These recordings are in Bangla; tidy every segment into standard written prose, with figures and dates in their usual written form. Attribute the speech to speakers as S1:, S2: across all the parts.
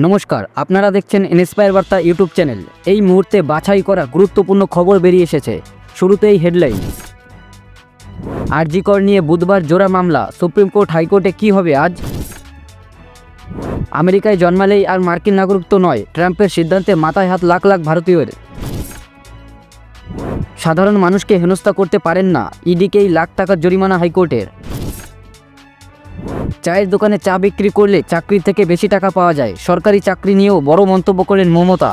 S1: নমস্কার, আপনারা দেখছেন ইন্সপায়ার বার্তা ইউটিউব চ্যানেল। এই মুহূর্তে বাছাই করা গুরুত্বপূর্ণ খবর বেরিয়ে এসেছে। শুরুতেই হেডলাইন। আরজি কর নিয়ে বুধবার জোড়া মামলা, সুপ্রিম কোর্ট হাইকোর্টে কি হবে আজ? আমেরিকায় জন্মালেই আর মার্কিন নাগরিকত্ব নয়, ট্রাম্পের সিদ্ধান্তে মাথায় হাত লাখ লাখ ভারতীয়ের। সাধারণ মানুষকে হেনস্থা করতে পারেন না, ইডিকেই লাখ টাকার জরিমানা হাইকোর্টের। চায়ের দোকানে চা বিক্রি করলে চাকরির থেকে বেশি টাকা পাওয়া যায়, সরকারি চাকরি নিয়েও বড় মন্তব্য করেন মমতা।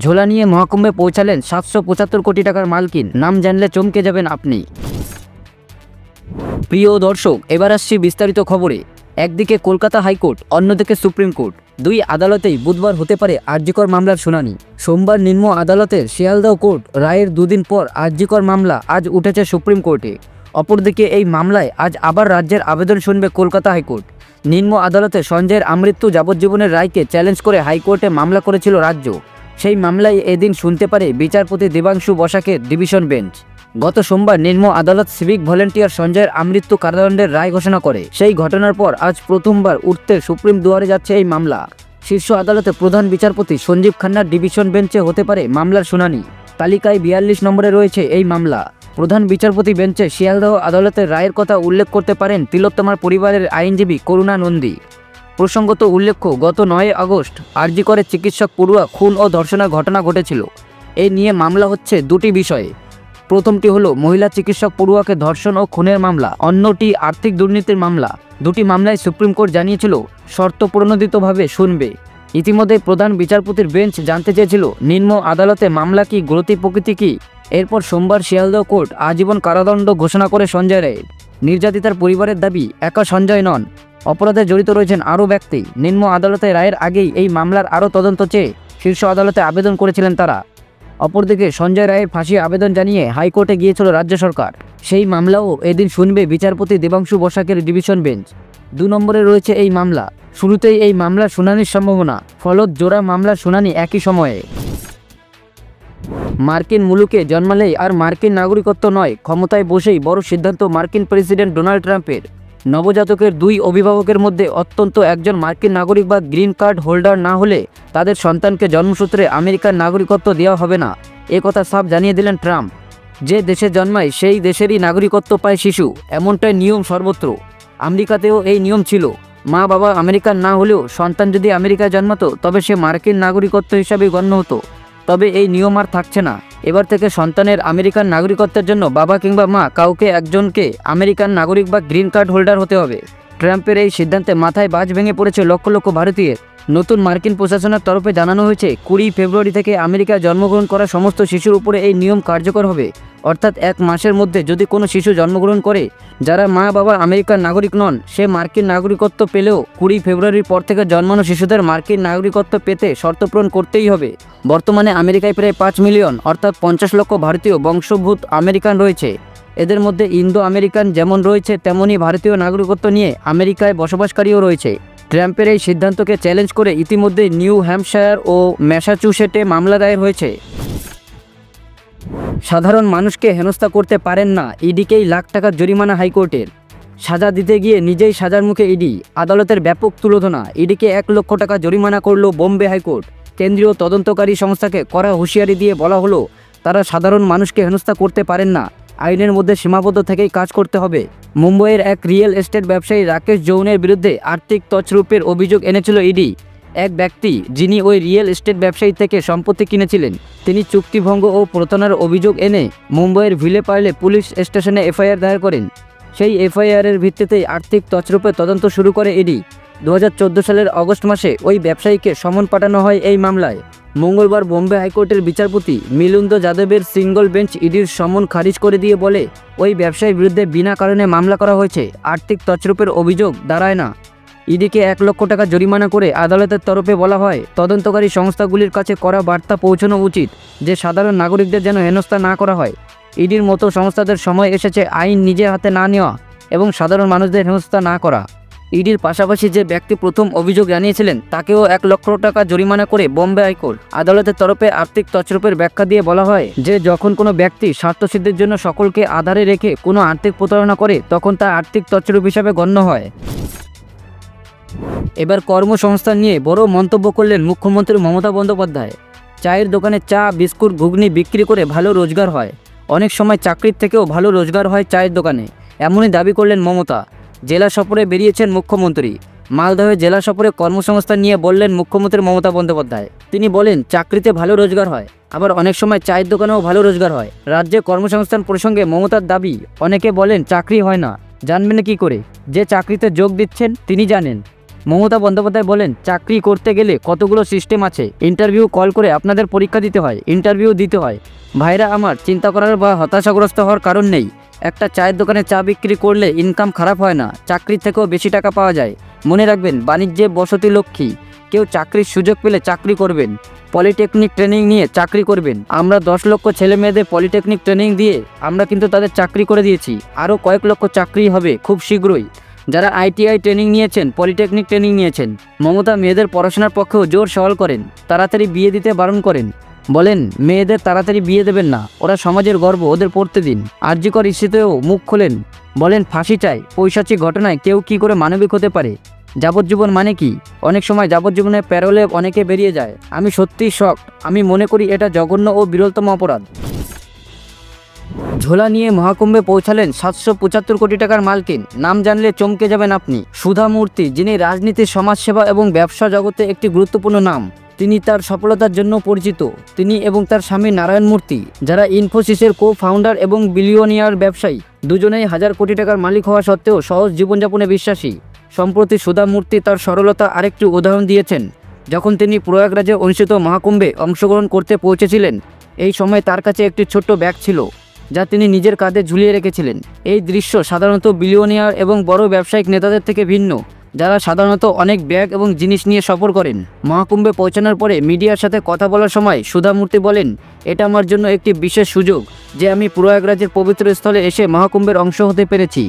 S1: ঝোলা নিয়ে মহাকুম্ভে পৌঁছালেন 775 কোটি টাকার মালকিন, নাম জানলে চমকে যাবেন আপনি। প্রিয় দর্শক, এবার আসছি বিস্তারিত খবরে। একদিকে কলকাতা হাইকোর্ট, অন্যদিকে সুপ্রিম কোর্ট, দুই আদালতেই বুধবার হতে পারে আরজি কর মামলার শুনানি। সোমবার নিম্ন আদালতের শিয়ালদহ কোর্ট রায়ের দুদিন পর আরজি কর মামলা আজ উঠেছে সুপ্রিম কোর্টে। অপরদিকে এই মামলায় আজ আবার রাজ্যের আবেদন শুনবে কলকাতা হাইকোর্ট। নিম্ন আদালতে সঞ্জয়ের আমৃত্যু যাবজ্জীবনের রায়কে চ্যালেঞ্জ করে হাইকোর্টে মামলা করেছিল রাজ্য। সেই মামলায় এদিন শুনতে পারে বিচারপতি দেবাংশু বসাকের ডিভিশন বেঞ্চ। গত সোমবার নিম্ন আদালত সিভিক ভলেন্টিয়ার সঞ্জয়ের আমৃত্যু কারাদণ্ডের রায় ঘোষণা করে। সেই ঘটনার পর আজ প্রথমবার উঠতে সুপ্রিম দুয়ারে যাচ্ছে এই মামলা। শীর্ষ আদালতে প্রধান বিচারপতি সঞ্জীব খান্নার ডিভিশন বেঞ্চে হতে পারে মামলার শুনানি। তালিকায় 42 নম্বরে রয়েছে এই মামলা। প্রধান বিচারপতি বেঞ্চে শিয়ালদহ আদালতের রায়ের কথা উল্লেখ করতে পারেন তিলোত্তমার পরিবারের আইনজীবী করুণা নন্দী। প্রসঙ্গত উল্লেখ্য, গত 9 আগস্ট আরজি করে চিকিৎসক পড়ুয়া খুন ও ধর্ষণের ঘটনা ঘটেছিল। এই নিয়ে মামলা হচ্ছে দুটি বিষয়ে। প্রথমটি হলো মহিলা চিকিৎসক পড়ুয়াকে ধর্ষণ ও খুনের মামলা, অন্যটি আর্থিক দুর্নীতির মামলা। দুটি মামলায় সুপ্রিম কোর্ট জানিয়েছিল শর্ত প্রণোদিতভাবে শুনবে। ইতিমধ্যে প্রধান বিচারপতির বেঞ্চ জানতে চেয়েছিল নিম্ন আদালতে মামলা কি, গতি প্রকৃতি কি। এরপর সোমবার শিয়ালদহ কোর্ট আজীবন কারাদণ্ড ঘোষণা করে সঞ্জয় রায়ের। নির্যাতিতার পরিবারের দাবি, একা সঞ্জয় নন, অপরাধে জড়িত রয়েছেন আরও ব্যক্তি। নিম্ন আদালতে রায়ের আগেই এই মামলার আরও তদন্ত চেয়ে শীর্ষ আদালতে আবেদন করেছিলেন তারা। অপরদিকে সঞ্জয় রায়ের ফাঁসি আবেদন জানিয়ে হাইকোর্টে গিয়েছিল রাজ্য সরকার। সেই মামলাও এদিন শুনবে বিচারপতি দেবাংশু বসাকের ডিভিশন বেঞ্চ। 2 নম্বরে রয়েছে এই মামলা। শুরুতেই এই মামলার শুনানির সম্ভাবনা, ফলত জোড়া মামলার শুনানি একই সময়ে। মার্কিন মুলুকে জন্মালেই আর মার্কিন নাগরিকত্ব নয়, ক্ষমতায় বসেই বড় সিদ্ধান্ত মার্কিন প্রেসিডেন্ট ডোনাল্ড ট্রাম্পের। নবজাতকের 2 অভিভাবকের মধ্যে অত্যন্ত একজন মার্কিন নাগরিক বা গ্রিন কার্ড হোল্ডার না হলে তাদের সন্তানকে জন্মসূত্রে আমেরিকার নাগরিকত্ব দেওয়া হবে না, কথা সাফ জানিয়ে দিলেন ট্রাম্প। যে দেশে জন্মায় সেই দেশেরই নাগরিকত্ব পায় শিশু, এমনটাই নিয়ম সর্বত্র। আমেরিকাতেও এই নিয়ম ছিল। মা বাবা আমেরিকান না হলেও সন্তান যদি আমেরিকায় জন্মাতো তবে সে মার্কিন নাগরিকত্ব হিসাবে গণ্য হতো। তবে এই নিয়ম আর থাকছে না। এবার থেকে সন্তানের আমেরিকান নাগরিকত্বের জন্য বাবা কিংবা মা কাউকে একজনকে আমেরিকান নাগরিক বা গ্রিন কার্ড হোল্ডার হতে হবে। ট্রাম্পের এই সিদ্ধান্তে মাথায় বাজ ভেঙে পড়েছে লক্ষ লক্ষ ভারতীয়ের। নতুন মার্কিন প্রশাসনের তরফে জানানো হয়েছে 20 ফেব্রুয়ারি থেকে আমেরিকায় জন্মগ্রহণ করা সমস্ত শিশুর উপরে এই নিয়ম কার্যকর হবে। অর্থাৎ 1 মাসের মধ্যে যদি কোনো শিশু জন্মগ্রহণ করে যারা মা বাবা আমেরিকান নাগরিক নন, সে মার্কিন নাগরিকত্ব পেলেও 20 ফেব্রুয়ারির পর থেকে জন্মানো শিশুদের মার্কিন নাগরিকত্ব পেতে শর্ত পূরণ করতেই হবে। বর্তমানে আমেরিকায় প্রায় 5 মিলিয়ন অর্থাৎ 50 লক্ষ ভারতীয় বংশোদ্ভূত আমেরিকান রয়েছে। এদের মধ্যে ইন্দো আমেরিকান যেমন রয়েছে তেমনই ভারতীয় নাগরিকত্ব নিয়ে আমেরিকায় বসবাসকারীও রয়েছে। ট্রাম্পের এই সিদ্ধান্তকে চ্যালেঞ্জ করে ইতিমধ্যে নিউ হ্যাম্পশায়ার ও ম্যাসাচুসেটে মামলা দায়ের হয়েছে। সাধারণ মানুষকে হেনস্থা করতে পারেন না, ইডিকেই লাখ টাকার জরিমানা হাইকোর্টের। সাজা দিতে গিয়ে নিজেই সাজার মুখে ইডি, আদালতের ব্যাপক তুলোধনা। ইডিকে 1 লক্ষ টাকা জরিমানা করল বোম্বে হাইকোর্ট। কেন্দ্রীয় তদন্তকারী সংস্থাকে কড়া হুঁশিয়ারি দিয়ে বলা হলো তারা সাধারণ মানুষকে হেনস্থা করতে পারেন না, আইনের মধ্যে সীমাবদ্ধ থেকেই কাজ করতে হবে। মুম্বইয়ের এক রিয়েল এস্টেট ব্যবসায়ী রাকেশ জৈনের বিরুদ্ধে আর্থিক তছরূপের অভিযোগ এনেছিল ইডি। এক ব্যক্তি যিনি ওই রিয়েল এস্টেট ব্যবসায়ী থেকে সম্পত্তি কিনেছিলেন, তিনি চুক্তিভঙ্গ ও প্রতারণার অভিযোগ এনে মুম্বইয়ের ভিলে পার্লে পুলিশ স্টেশনে এফআইআর দায়ের করেন। সেই এফআইআরের ভিত্তিতেই আর্থিক তছরূপের তদন্ত শুরু করে ইডি। 2014 সালের অগস্ট মাসে ওই ব্যবসায়ীকে সমন পাঠানো হয় এই মামলায়। মঙ্গলবার বোম্বে হাইকোর্টের বিচারপতি মিলিন্দ যাদবের সিঙ্গল বেঞ্চ ইডির সমন খারিজ করে দিয়ে বলে ওই ব্যবসায়ীর বিরুদ্ধে বিনা কারণে মামলা করা হয়েছে, আর্থিক তছরূপের অভিযোগ দাঁড়ায় না। ইডিকে 1 লক্ষ টাকা জরিমানা করে আদালতের তরফে বলা হয় তদন্তকারী সংস্থাগুলির কাছে করা বার্তা পৌঁছানো উচিত যে সাধারণ নাগরিকদের যেন হেনস্থা না করা হয়। ইডির মতো সংস্থাদের সময় এসেছে আইন নিজের হাতে না নেওয়া এবং সাধারণ মানুষদের হেনস্থা না করা। ইডির পাশাপাশি যে ব্যক্তি প্রথম অভিযোগ জানিয়েছিলেন তাকেও 1 লক্ষ টাকা জরিমানা করে বোম্বে হাইকোর্ট। আদালতের তরফে আর্থিক তছরূপের ব্যাখ্যা দিয়ে বলা হয় যে যখন কোনো ব্যক্তি স্বার্থসিদ্ধির জন্য সকলকে আধারে রেখে কোনো আর্থিক প্রতারণা করে তখন তা আর্থিক তছরূপ হিসাবে গণ্য হয়। এবার কর্মসংস্থান নিয়ে বড় মন্তব্য করলেন মুখ্যমন্ত্রী মমতা বন্দ্যোপাধ্যায়। চায়ের দোকানে চা বিস্কুট ঘুগনি বিক্রি করে ভালো রোজগার হয়, অনেক সময় চাকরির থেকেও ভালো রোজগার হয় চায়ের দোকানে, এমনই দাবি করলেন মমতা। জেলা সফরে বেরিয়েছেন মুখ্যমন্ত্রী। মালদহে জেলা সফরে কর্মসংস্থান নিয়ে বললেন মুখ্যমন্ত্রী মমতা বন্দ্যোপাধ্যায়। তিনি বলেন, চাকরিতে ভালো রোজগার হয়, আবার অনেক সময় চায়ের দোকানেও ভালো রোজগার হয়। রাজ্যে কর্মসংস্থান প্রসঙ্গে মমতার দাবি, অনেকে বলেন চাকরি হয় না, জানবেন কি করে? যে চাকরিতে যোগ দিচ্ছেন তিনি জানেন। মমতা বন্দ্যোপাধ্যায় বলেন, চাকরি করতে গেলে কতগুলো সিস্টেম আছে, ইন্টারভিউ কল করে আপনাদের পরীক্ষা দিতে হয়, ইন্টারভিউ দিতে হয়। ভাইরা আমার, চিন্তা করার বা হতাশাগ্রস্ত হওয়ার কারণ নেই। একটা চায়ের দোকানে চা বিক্রি করলে ইনকাম খারাপ হয় না, চাকরির থেকেও বেশি টাকা পাওয়া যায়। মনে রাখবেন, বাণিজ্যে বসতি লক্ষ্মী। কেউ চাকরির সুযোগ পেলে চাকরি করবেন, পলিটেকনিক ট্রেনিং নিয়ে চাকরি করবেন। আমরা 10 লক্ষ ছেলে মেয়েদের পলিটেকনিক ট্রেনিং দিয়ে আমরা কিন্তু তাদের চাকরি করে দিয়েছি। আরও কয়েক লক্ষ চাকরি হবে খুব শীঘ্রই। যারা ITI ট্রেনিং নিয়েছেন, পলিটেকনিক ট্রেনিং নিয়েছেন। মমতা মেয়েদের পড়াশোনার পক্ষেও জোর সওয়াল করেন, তাড়াতাড়ি বিয়ে দিতে বারণ করেন। বলেন, মেয়েদের তাড়াতাড়ি বিয়ে দেবেন না, ওরা সমাজের গর্ব, ওদের পড়তে দিন। আরজিকর ইস্যুতেও মুখ খোলেন, বলেন ফাঁসি চাই। পৈশাচিক ঘটনায় কেউ কি করে মানবিক হতে পারে? যাবজ্জীবন মানে কি? অনেক সময় যাবজ্জীবনের প্যারোলে অনেকে বেরিয়ে যায়। আমি সত্যিই শকড। আমি মনে করি এটা জঘন্য ও বিরলতম অপরাধ। ঝোলা নিয়ে মহাকুম্ভে পৌঁছালেন 775 কোটি টাকার মালকিন। নাম জানলে চমকে যাবেন আপনি। সুধা মূর্তি, যিনি রাজনীতি, সমাজসেবা এবং ব্যবসা জগতে একটি গুরুত্বপূর্ণ নাম। তিনি তার সফলতার জন্য পরিচিত। তিনি এবং তার স্বামী নারায়ণ মূর্তি, যারা ইনফোসিসের কো-ফাউন্ডার এবং বিলিয়নিয়ার ব্যবসায়ী, দুজনেই হাজার কোটি টাকার মালিক হওয়া সত্ত্বেও সহজ জীবনযাপনে বিশ্বাসী। সম্প্রতি সুধা মূর্তি তার সরলতা আরেকটি উদাহরণ দিয়েছেন, যখন তিনি প্রয়াগরাজে অনুষ্ঠিত মহাকুম্ভে অংশগ্রহণ করতে পৌঁছেছিলেন। এই সময় তার কাছে একটি ছোট্ট ব্যাগ ছিল, যা তিনি নিজের কাঁধে ঝুলিয়ে রেখেছিলেন। এই দৃশ্য সাধারণত বিলিয়নিয়ার এবং বড় ব্যবসায়িক নেতাদের থেকে ভিন্ন, যারা সাধারণত অনেক ব্যাগ এবং জিনিস নিয়ে সফর করেন। মহাকুম্ভে পৌঁছানোর পরে মিডিয়ার সাথে কথা বলার সময় সুধা মূর্তি বলেন, এটা আমার জন্য একটি বিশেষ সুযোগ যে আমি প্রয়াগরাজের পবিত্র স্থলে এসে মহাকুম্ভের অংশ হতে পেরেছি।